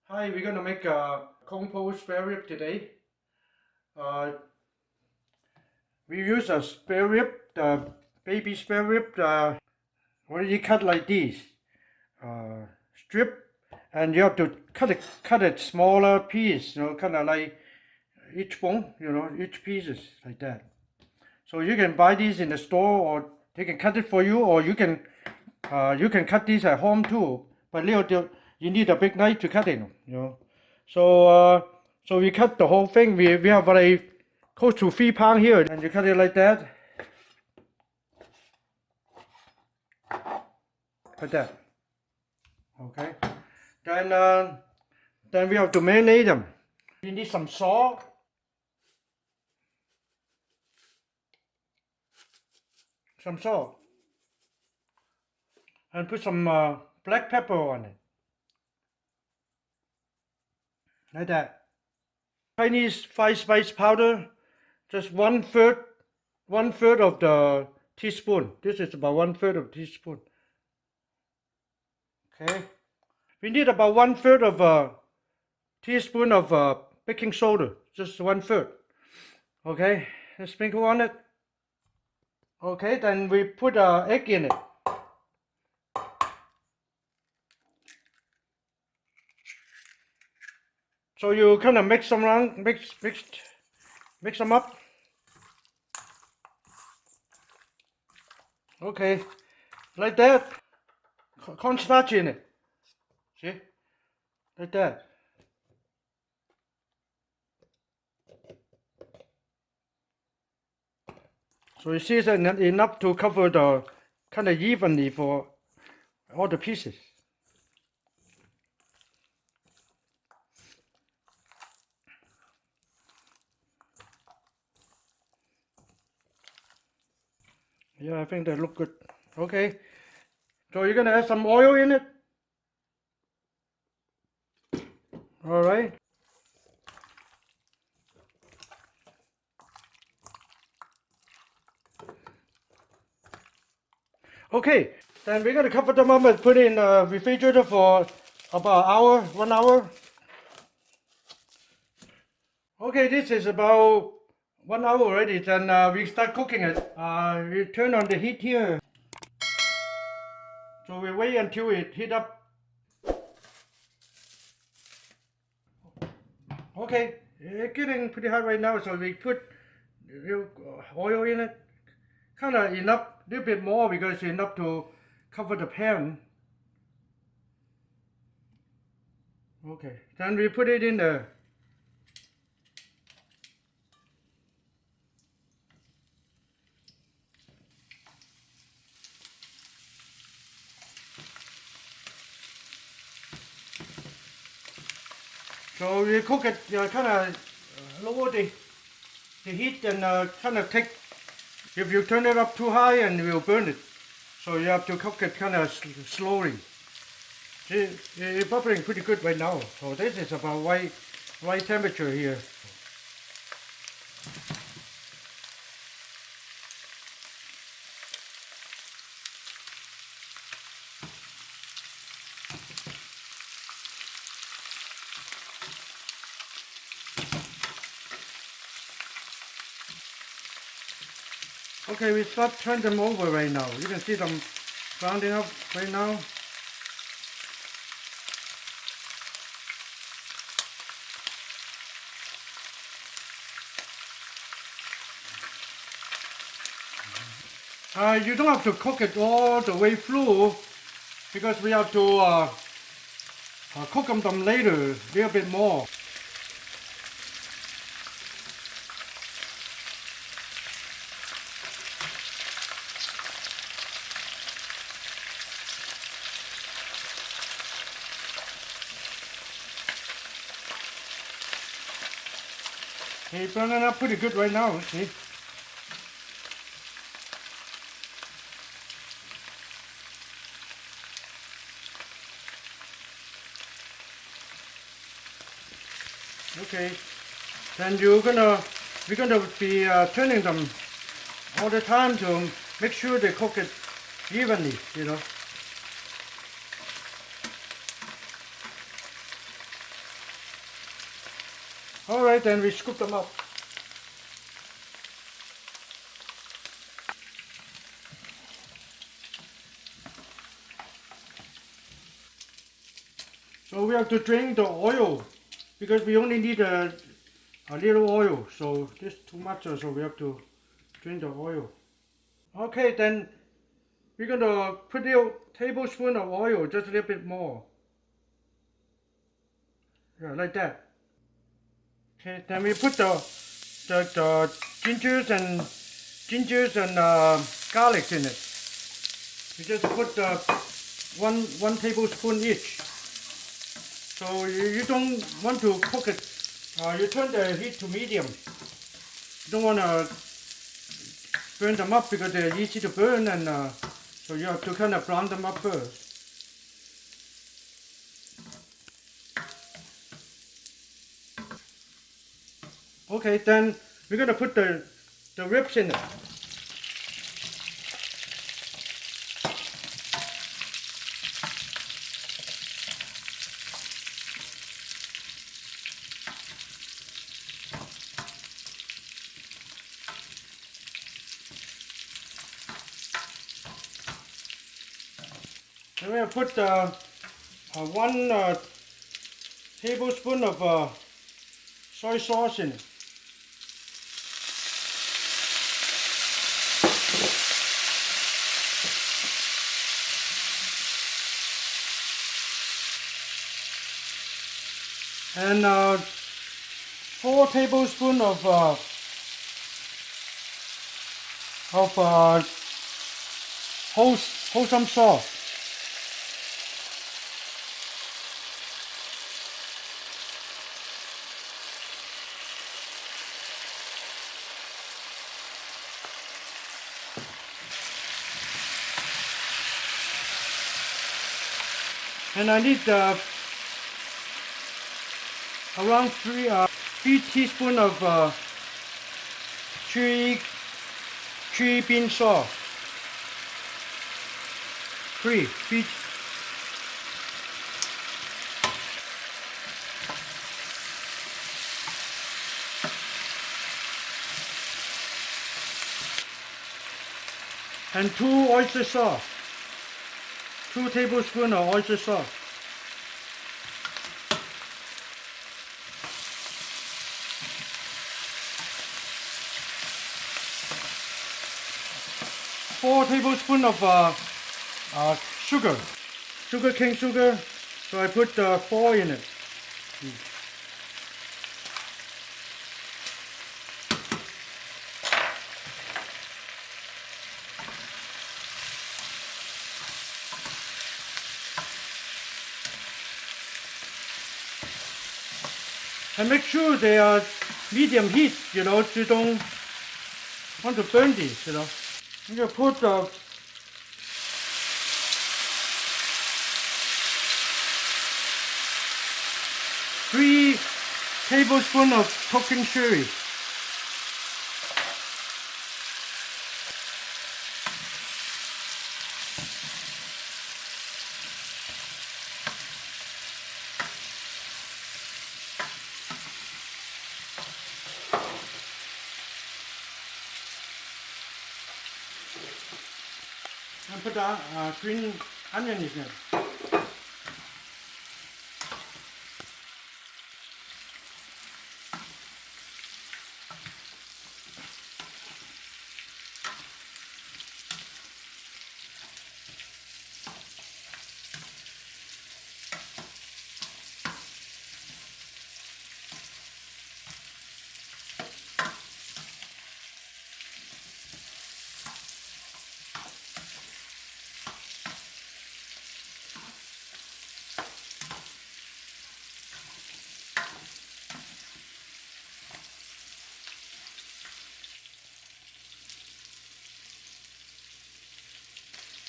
Hi, we're gonna make a compost spare rib today. Uh, we use a spare rib, the baby spare rib. What do you cut like this? Strip, and you have to cut it smaller piece. Kind of like each bone. Each pieces like that. So you can buy these in the store, or they can cut it for you, or you can cut these at home too. But you need a big knife to cut it. So so we cut the whole thing. We have like close to 3 pounds here, and you cut it like that, like that. Okay. Then then we have to marinate them. We need some salt, some salt, and put some black pepper on it, like that. Chinese five spice powder, just one third of the teaspoon. This is about one-third of a teaspoon. Okay. We need about one-third of a teaspoon of baking soda, just one-third. Okay, let's sprinkle on it. Okay, then we put an egg in it. So you kind of mix them around, mix them up. Okay, like that. Cornstarch in it. See, like that. So you see, it's enough to cover the kind of evenly for all the pieces. Yeah, I think they look good. Okay, so you're gonna add some oil in it. All right. Okay, then we're gonna cover them up and put it in the refrigerator for about an hour, 1 hour. Okay, this is about 1 hour already. Then we start cooking it. We turn on the heat here. So we wait until it heat up. Okay, it's getting pretty hot right now, so we put oil in it. Kind of enough, a little bit more because enough to cover the pan. Okay, then we put it in there. So we cook it, kind of lower the heat and kind of take. If you turn it up too high, and it will burn it. So you have to cook it kind of slowly. See, it's bubbling pretty good right now. So this is about right temperature here. Okay, we start turn them over right now. You can see them rounding up right now. You don't have to cook it all the way through because we have to cook them later a little bit more. It's burning up pretty good right now, see? Okay, then we're gonna be turning them all the time to make sure they cook it evenly. Alright, then we scoop them up. So we have to drain the oil because we only need a little oil. So this is too much, so we have to drain the oil. Okay, then we're gonna put a tablespoon of oil, just a little bit more. Yeah, like that. Okay, then we put the gingers and garlic in it. We just put one tablespoon each. So you don't want to cook it. You turn the heat to medium. You don't want to burn them up because they're easy to burn, and so you have to kind of brown them up first. Okay, then we're gonna put the ribs in it. Then we're gonna put one tablespoon of soy sauce in it. And 4 tablespoons of wholesome salt. And I need around 3 teaspoons of chili bean sauce. 3. And 2 oyster sauce. 2 tablespoons of oyster sauce. Four tablespoons of sugar, cane sugar. So I put 4 in it. And make sure they are medium heat, you don't want to burn these, You can put 3 tablespoons of cooking sherry. And put green onion in it.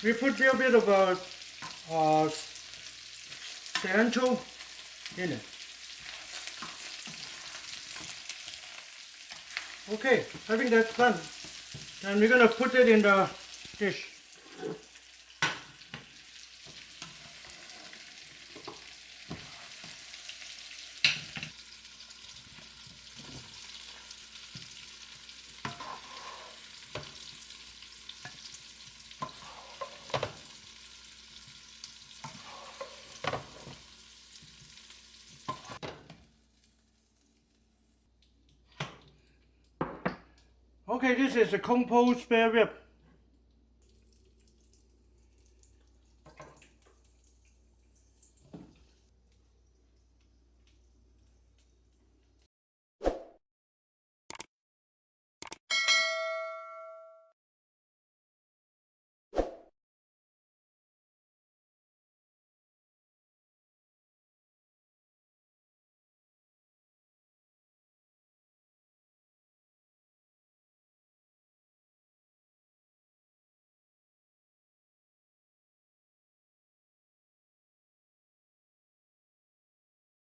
We put a little bit of cilantro in it. Okay, having that done, then we're gonna put it in the dish. Okay, this is a compost spare rib.